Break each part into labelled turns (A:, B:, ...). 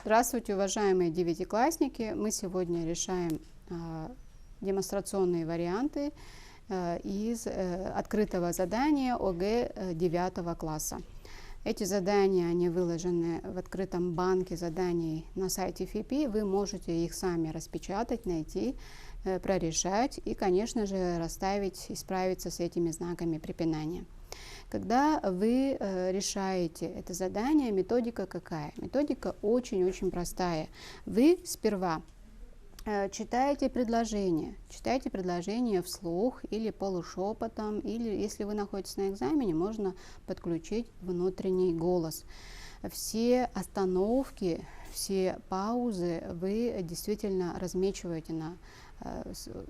A: Здравствуйте, уважаемые девятиклассники! Мы сегодня решаем демонстрационные варианты из открытого задания ОГЭ 9 класса. Эти задания, они выложены в открытом банке заданий на сайте ФИПИ. Вы можете их сами распечатать, найти, прорешать и, конечно же, расставить и справиться с этими знаками препинания. Когда вы решаете это задание, методика какая? Методика очень-очень простая. Вы сперва читаете предложение вслух или полушепотом, или если вы находитесь на экзамене, можно подключить внутренний голос. Все остановки, все паузы вы действительно размечиваете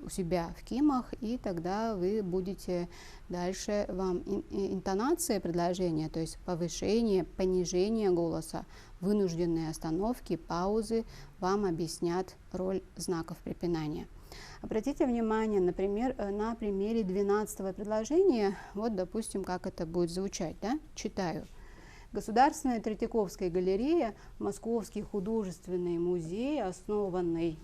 A: у себя в КИМах, и тогда вы будете дальше, вам интонация предложения, то есть повышение, понижение голоса, вынужденные остановки, паузы вам объяснят роль знаков препинания. Обратите внимание, например, на примере 12-го предложения, вот, допустим, как это будет звучать, да? Читаю. Государственная Третьяковская галерея, Московский художественный музей, основанный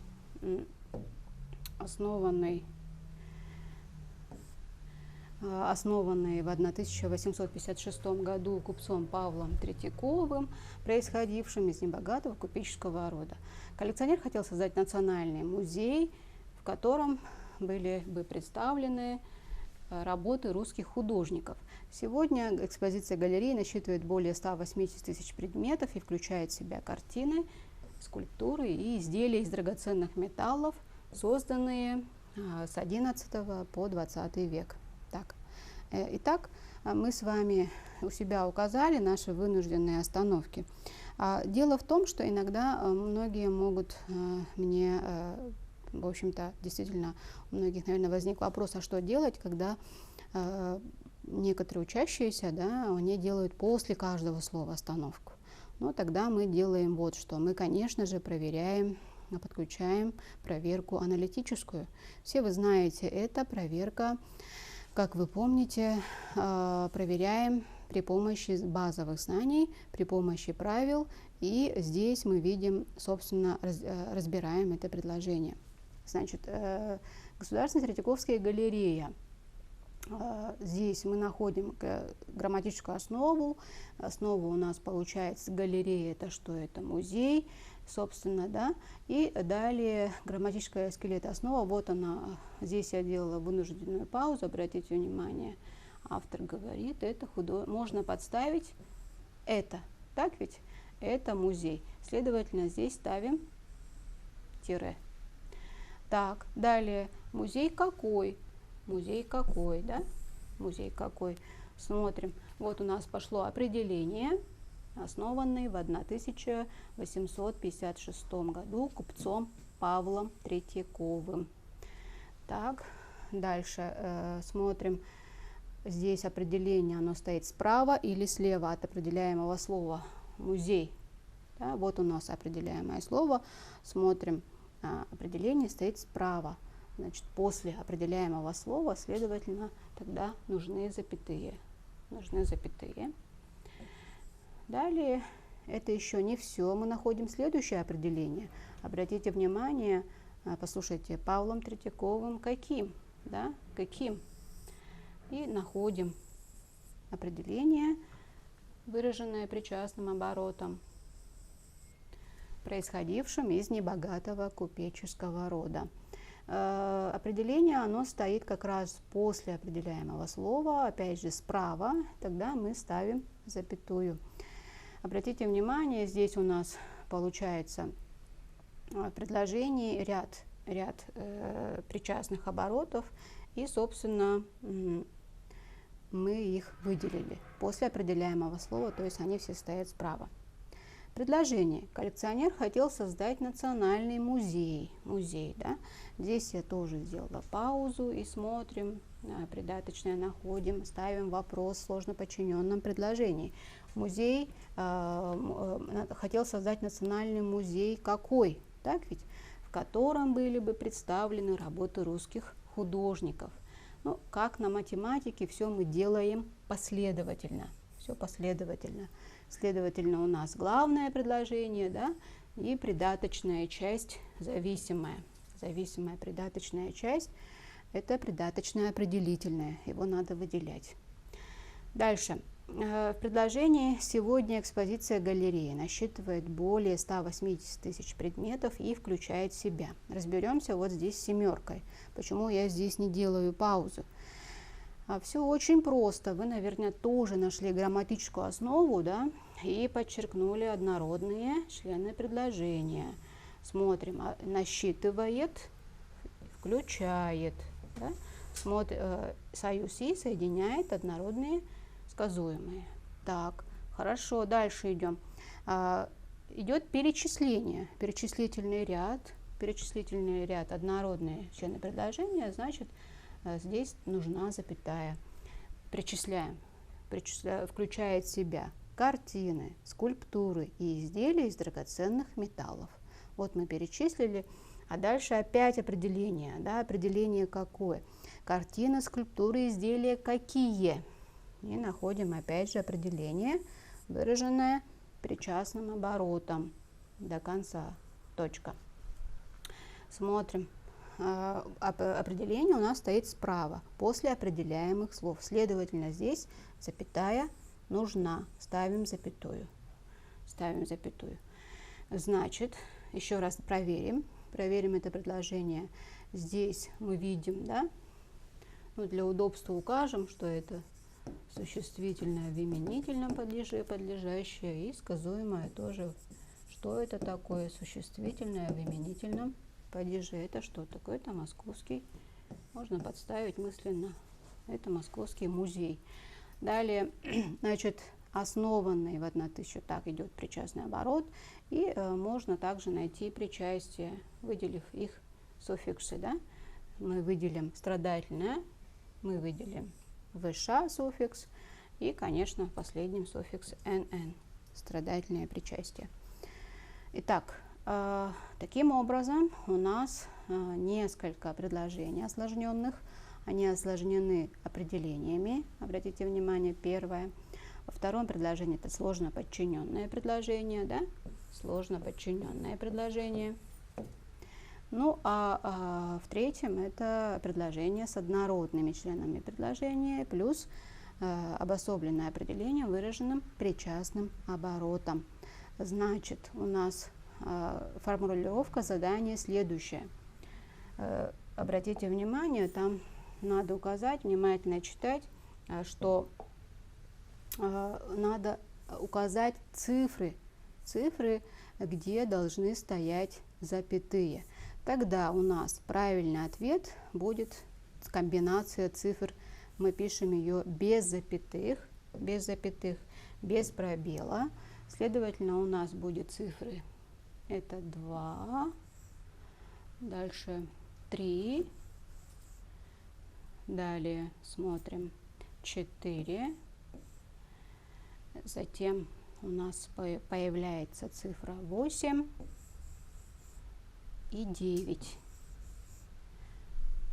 A: в 1856 году купцом Павлом Третьяковым, происходившим из небогатого купеческого рода. Коллекционер хотел создать национальный музей, в котором были бы представлены работы русских художников. Сегодня экспозиция галереи насчитывает более 180 тысяч предметов и включает в себя картины, скульптуры и изделия из драгоценных металлов, созданные с 11 по 20 век. Итак, мы с вами у себя указали наши вынужденные остановки. Дело в том, что иногда многие могут мне, в общем-то, действительно, у многих, наверное, возник вопрос, а что делать, когда некоторые учащиеся, да, они делают после каждого слова остановку. Но тогда мы делаем вот что. Мы, конечно же, проверяем, подключаем проверку аналитическую. Все вы знаете, это проверка, как вы помните, проверяем при помощи базовых знаний, при помощи правил, и здесь мы видим, собственно, разбираем это предложение. Значит, Государственная Третьяковская галерея. Здесь мы находим грамматическую основу. Основа у нас получается галерея, это что? Это музей, собственно, да. И далее грамматическая скелет-основа. Вот она. Здесь я делала вынужденную паузу. Обратите внимание, автор говорит, это можно подставить это. Так ведь? Это музей. Следовательно, здесь ставим тире. Так, далее. Музей какой? Музей какой, да? Музей какой? Смотрим. Вот у нас пошло определение, основанный в 1856 году купцом Павлом Третьяковым. Так, дальше смотрим. Здесь определение, оно стоит справа или слева от определяемого слова музей. Да, вот у нас определяемое слово. Смотрим, определение стоит справа. Значит, после определяемого слова, следовательно, тогда нужны запятые. Далее, это еще не все. Мы находим следующее определение. Обратите внимание, послушайте, Павлом Третьяковым каким? Да? Каким? И находим определение, выраженное причастным оборотом, происходившим из небогатого купеческого рода. Определение, оно стоит как раз после определяемого слова, опять же справа, тогда мы ставим запятую. Обратите внимание, здесь у нас получается предложение, ряд причастных оборотов, и, собственно, мы их выделили после определяемого слова, то есть они все стоят справа. Предложение. Коллекционер хотел создать национальный музей. Да? Здесь я тоже сделала паузу и смотрим, придаточное находим, ставим вопрос в сложно подчиненном предложении. Музей хотел создать национальный музей какой? Так ведь? В котором были бы представлены работы русских художников. Ну, как на математике, все мы делаем последовательно. все последовательно. Следовательно, у нас главное предложение, да, и придаточная часть зависимая. Зависимая придаточная часть – это придаточное определительное, его надо выделять. Дальше. В предложении сегодня экспозиция галереи насчитывает более 180 тысяч предметов и включает в себя. Разберемся вот здесь с семеркой. Почему я здесь не делаю паузу? Все очень просто. Вы, наверное, тоже нашли грамматическую основу, да, и подчеркнули однородные члены предложения. Смотрим. Насчитывает, включает. Да? Союз «и» соединяет однородные сказуемые. Так, хорошо, дальше идем. Идет перечисление, перечислительный ряд, однородные члены предложения, значит, здесь нужна запятая. Причисляем, включает в себя картины, скульптуры и изделия из драгоценных металлов. Вот мы перечислили, а дальше опять определение. Да, определение какое? Картины, скульптуры, изделия какие? И находим опять же определение, выраженное причастным оборотом до конца. Точка. Смотрим. Определение у нас стоит справа, после определяемых слов. Следовательно, здесь запятая нужна. Ставим запятую. Ставим запятую. Значит, еще раз проверим. Проверим это предложение. Здесь мы видим, да? Ну, для удобства укажем, что это существительное в именительном падеже, подлежащее, и сказуемое тоже. Что это такое существительное в именительном падеже? Это что такое? Это московский. Можно подставить мысленно. Это Московский музей. Далее, значит, основанный в 1000, так идет причастный оборот. И можно также найти причастие, выделив их суффиксы. Да? Мы выделим страдательное, мы выделим ВШ суффикс и, конечно, в последнем суффикс НН, страдательное причастие. Итак, таким образом у нас несколько предложений осложненных. Они осложнены определениями. Обратите внимание, первое. Во втором предложении это сложно подчиненное предложение, да? Сложно подчиненное предложение. Ну, в третьем это предложение с однородными членами предложения плюс обособленное определение, выраженным причастным оборотом. Значит, у нас формулировка задания следующая. Обратите внимание, там надо указать, внимательно читать, что надо указать цифры, где должны стоять запятые. Тогда у нас правильный ответ будет комбинация цифр. Мы пишем ее без запятых, без пробела. Следовательно, у нас будет цифры. Это 2, дальше 3, далее смотрим 4, затем у нас появляется цифра 8 и 9.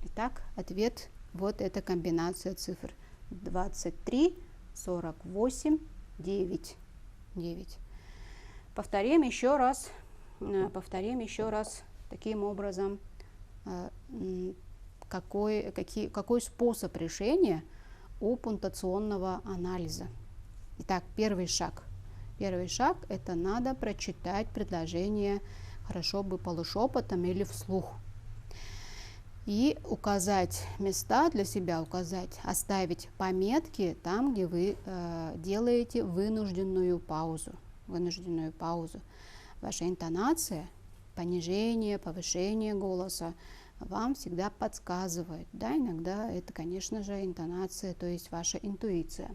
A: Итак, ответ вот эта комбинация цифр 23, 48, 9. Повторим еще раз таким образом, какой способ решения у пунктуационного анализа. Итак, первый шаг это надо прочитать предложение, хорошо бы полушепотом или вслух. И указать места для себя, оставить пометки там, где вы делаете вынужденную паузу. Ваша интонация, понижение, повышение голоса вам всегда подсказывает. Да, иногда это, конечно же, интонация, то есть ваша интуиция.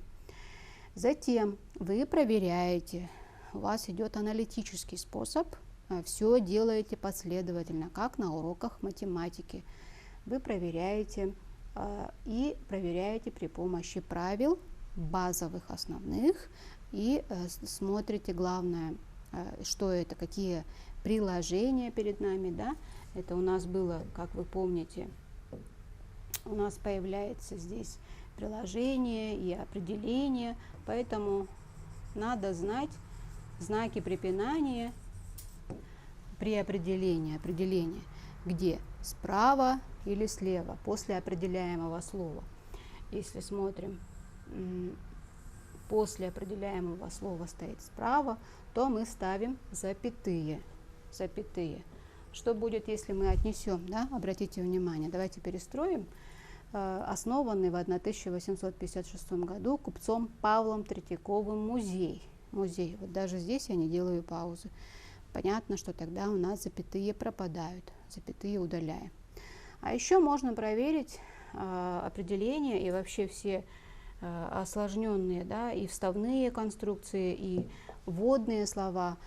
A: Затем вы проверяете, у вас идет аналитический способ, все делаете последовательно, как на уроках математики. Вы проверяете и проверяете при помощи правил базовых, основных, и смотрите, главное, что это, какие приложения перед нами, да. Это у нас было, как вы помните, у нас появляется здесь приложение и определение, поэтому надо знать знаки препинания при определении. Где? Справа или слева, после определяемого слова. Если смотрим, после определяемого слова стоит справа, то мы ставим запятые. Что будет, если мы отнесем, да? Обратите внимание, давайте перестроим. Основанный в 1856 году купцом Павлом Третьяковым музей. Вот даже здесь я не делаю паузы. Понятно, что тогда у нас запятые пропадают, запятые удаляем. А еще можно проверить определения и вообще все осложненные, да, и вставные конструкции, и вводные слова.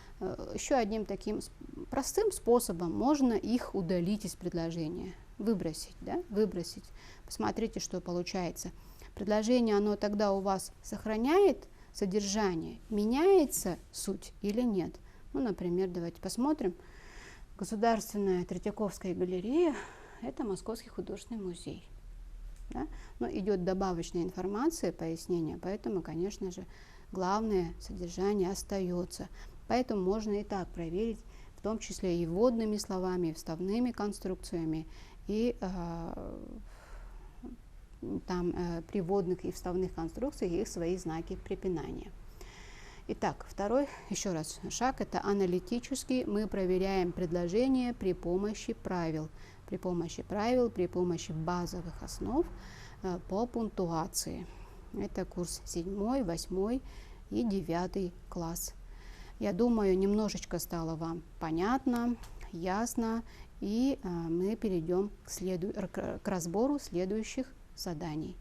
A: Еще одним таким простым способом можно их удалить из предложения, выбросить, да, выбросить. Посмотрите, что получается. Предложение, оно тогда у вас сохраняет содержание, меняется суть или нет. Ну, например, давайте посмотрим. Государственная Третьяковская галерея – это Московский художественный музей. Да? Но идет добавочная информация, пояснение, поэтому, конечно же, главное содержание остается. Поэтому можно и так проверить, в том числе и вводными словами, и вставными конструкциями, и при вводных и вставных конструкциях их свои знаки препинания. Итак, второй, еще раз, шаг – это аналитический. Мы проверяем предложение при помощи правил, при помощи базовых основ по пунктуации. Это курс 7, 8 и 9 класс. Я думаю, немножечко стало вам понятно, ясно, и мы перейдем к разбору следующих заданий.